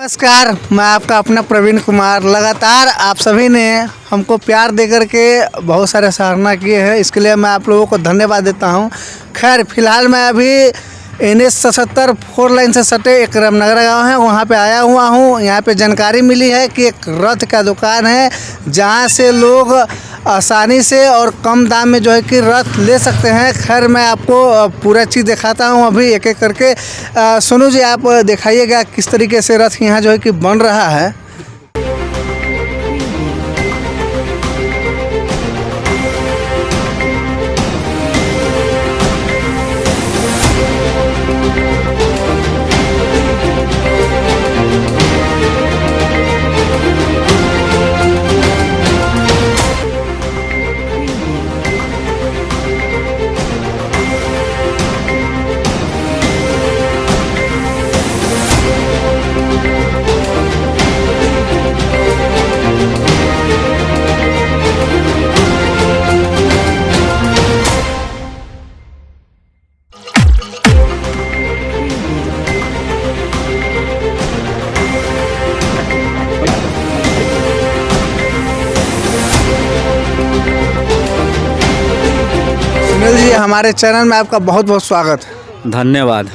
नमस्कार, मैं आपका अपना प्रवीण कुमार। लगातार आप सभी ने हमको प्यार देकर के बहुत सारे सराहना किए हैं, इसके लिए मैं आप लोगों को धन्यवाद देता हूं। खैर फिलहाल मैं अभी NH 77 4 लाइन से सटे एक रामनगर गाँव है, वहां पे आया हुआ हूं। यहां पे जानकारी मिली है कि एक रथ का दुकान है जहां से लोग आसानी से और कम दाम में जो है कि रथ ले सकते हैं। खैर मैं आपको पूरा चीज़ दिखाता हूं अभी एक एक करके। सोनू जी आप दिखाइएगा किस तरीके से रथ यहाँ जो है कि बन रहा है। सुनील जी, हमारे चैनल में आपका बहुत बहुत स्वागत है। धन्यवाद।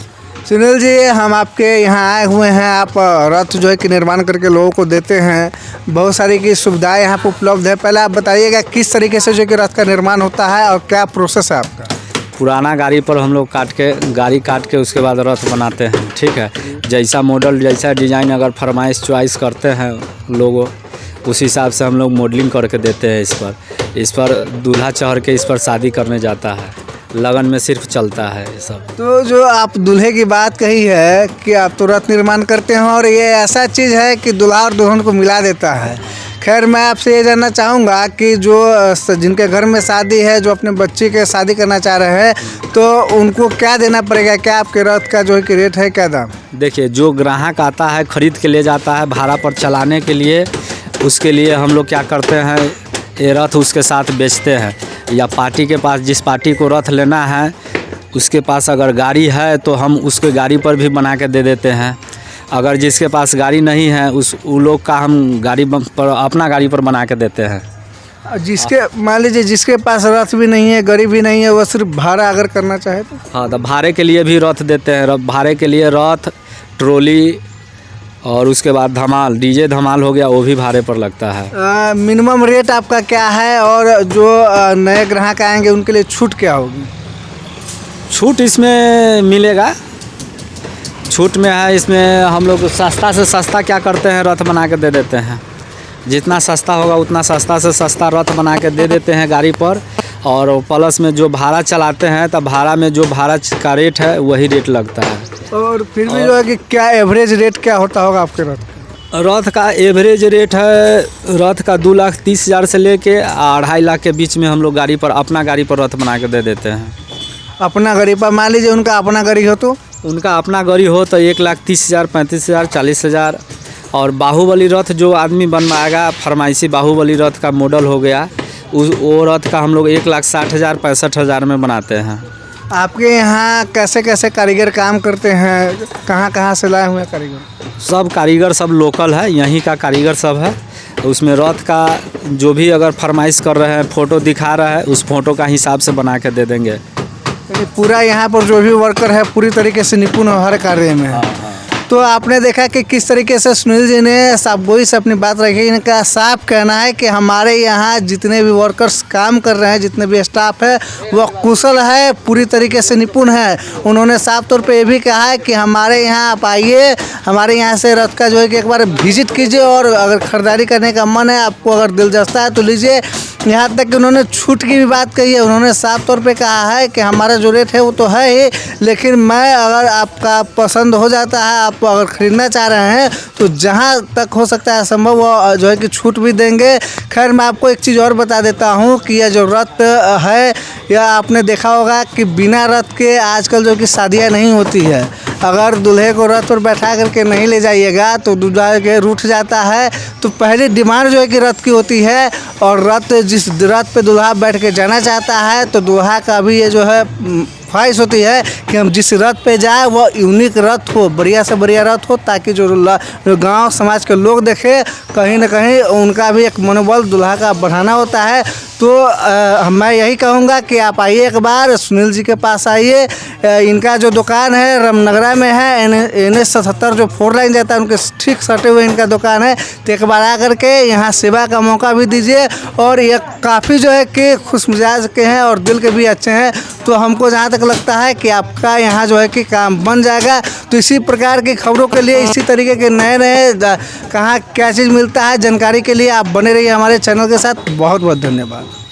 सुनील जी, हम आपके यहाँ आए हुए हैं। आप रथ जो है कि निर्माण करके लोगों को देते हैं, बहुत सारी की सुविधाएं यहाँ पर उपलब्ध है। पहले आप बताइएगा किस तरीके से जो कि रथ का निर्माण होता है और क्या प्रोसेस है आपका। पुराना गाड़ी पर हम लोग गाड़ी काट के उसके बाद रथ बनाते हैं। ठीक है, जैसा मॉडल जैसा डिज़ाइन अगर फरमाइश चॉइस करते हैं लोगों, उस हिसाब से हम लोग मॉडलिंग करके देते हैं। इस पर दूल्हा चढ़ के इस पर शादी करने जाता है, लगन में सिर्फ चलता है ये सब। तो जो आप दूल्हे की बात कही है कि आप तो रथ निर्माण करते हैं और ये ऐसा चीज़ है कि दूल्हा और दुल्हन को मिला देता है। खैर मैं आपसे ये जानना चाहूँगा कि जो जिनके घर में शादी है, जो अपने बच्चे के शादी करना चाह रहे हैं, तो उनको क्या देना पड़ेगा? क्या आपके रथ का जो है कि रेट है, क्या दाम? देखिए, जो ग्राहक आता है खरीद के ले जाता है भाड़ा पर चलाने के लिए, उसके लिए हम लोग क्या करते हैं, ये रथ उसके साथ बेचते हैं। या पार्टी के पास, जिस पार्टी को रथ लेना है उसके पास अगर गाड़ी है तो हम उसके गाड़ी पर भी बना के दे देते हैं। अगर जिसके पास गाड़ी नहीं है वो लोग का हम अपना गाड़ी पर बना के देते हैं। जिसके मान लीजिए जिसके पास रथ भी नहीं है, गाड़ी भी नहीं है, वह सिर्फ भाड़ा अगर करना चाहे तो? हाँ, तो भाड़े के लिए भी रथ देते हैं। भाड़े के लिए रथ, ट्रॉली और उसके बाद धमाल, डीजे धमाल हो गया, वो भी भाड़े पर लगता है। मिनिमम रेट आपका क्या है और जो नए ग्राहक आएंगे उनके लिए छूट क्या होगी? छूट इसमें मिलेगा, छूट में है। इसमें हम लोग सस्ता से सस्ता क्या करते हैं, रथ बना के दे देते हैं। जितना सस्ता होगा उतना सस्ता से सस्ता रथ बना के दे देते हैं गाड़ी पर। और प्लस में जो भाड़ा चलाते हैं तो भाड़ा में जो भाड़ा का रेट है वही रेट लगता है। और फिर भी जो है कि क्या एवरेज रेट क्या होता होगा आपके रथ का? रथ का एवरेज रेट है, रथ का 2,30,000 से लेके 2.5 लाख के बीच में हम लोग गाड़ी पर, अपना गाड़ी पर रथ बना के दे देते हैं। अपना गाड़ी पर मान लीजिए उनका अपना गाड़ी हो तो? उनका अपना गाड़ी हो तो 1,30,000, 35,000, 40,000। और बाहुबली रथ जो आदमी बनवाएगा, फरमाइशी बाहुबली रथ का मॉडल हो गया, वो रथ का हम लोग 1,60,000, 65,000 में बनाते हैं। आपके यहाँ कैसे कैसे कारीगर काम करते हैं? कहाँ कहाँ से लाए हुए कारीगर? सब कारीगर सब लोकल है, यहीं का कारीगर सब है। उसमें रथ का जो भी अगर फरमाइश कर रहे हैं, फ़ोटो दिखा रहा है, उस फोटो का हिसाब से बना के दे देंगे। पूरा यहाँ पर जो भी वर्कर है पूरी तरीके से निपुण हर कार्य में है। तो आपने देखा कि किस तरीके से सुनील जी ने साफगोई से अपनी बात रखी। इनका साफ कहना है कि हमारे यहाँ जितने भी वर्कर्स काम कर रहे हैं, जितने भी स्टाफ है, वह कुशल है, पूरी तरीके से निपुण है। उन्होंने साफ तौर पे ये भी कहा है कि हमारे यहाँ आप आइए, हमारे यहाँ से रथ का जो है कि एक बार विजिट कीजिए और अगर ख़रीदारी करने का मन है, आपको अगर दिलचस्पी है तो लीजिए। यहाँ तक कि उन्होंने छूट की भी बात कही है। उन्होंने साफ तौर पे कहा है कि हमारा जो रेट है वो तो है ही, लेकिन मैं अगर आपका पसंद हो जाता है, आप अगर ख़रीदना चाह रहे हैं तो जहाँ तक हो सकता है संभव वो जो है कि छूट भी देंगे। खैर मैं आपको एक चीज़ और बता देता हूँ कि यह जो रथ है, यह आपने देखा होगा कि बिना रथ के आजकल जो कि शादियाँ नहीं होती है। अगर दूल्हे को रथ पर बैठा करके नहीं ले जाइएगा तो दूल्हा के रूठ जाता है। तो पहली डिमांड जो है कि रथ की होती है, और रथ जिस रथ पे दूल्हा बैठ के जाना चाहता है तो दूल्हा का भी ये जो है ख्वाहिश होती है कि हम जिस रथ पे जाए वह यूनिक रथ हो, बढ़िया से बढ़िया रथ हो, ताकि जो गांव समाज के लोग देखें, कहीं ना कहीं उनका भी एक मनोबल दुल्हा का बढ़ाना होता है। तो मैं यही कहूँगा कि आप आइए एक बार, सुनील जी के पास आइए। इनका जो दुकान है रामनगरा में है, NH 77 जो 4 लाइन जाता है उनके ठीक सटे हुए इनका दुकान है। तो एक बार आकर के यहाँ सेवा का मौका भी दीजिए। और ये काफ़ी जो है कि खुश मिजाज के हैं और दिल के भी अच्छे हैं। तो हमको जहाँ तक लगता है कि आपका यहाँ जो है कि काम बन जाएगा। तो इसी प्रकार की खबरों के लिए, इसी तरीके के नए नए कहाँ क्या चीज़ मिलता है जानकारी के लिए आप बने रहिए हमारे चैनल के साथ। बहुत बहुत धन्यवाद।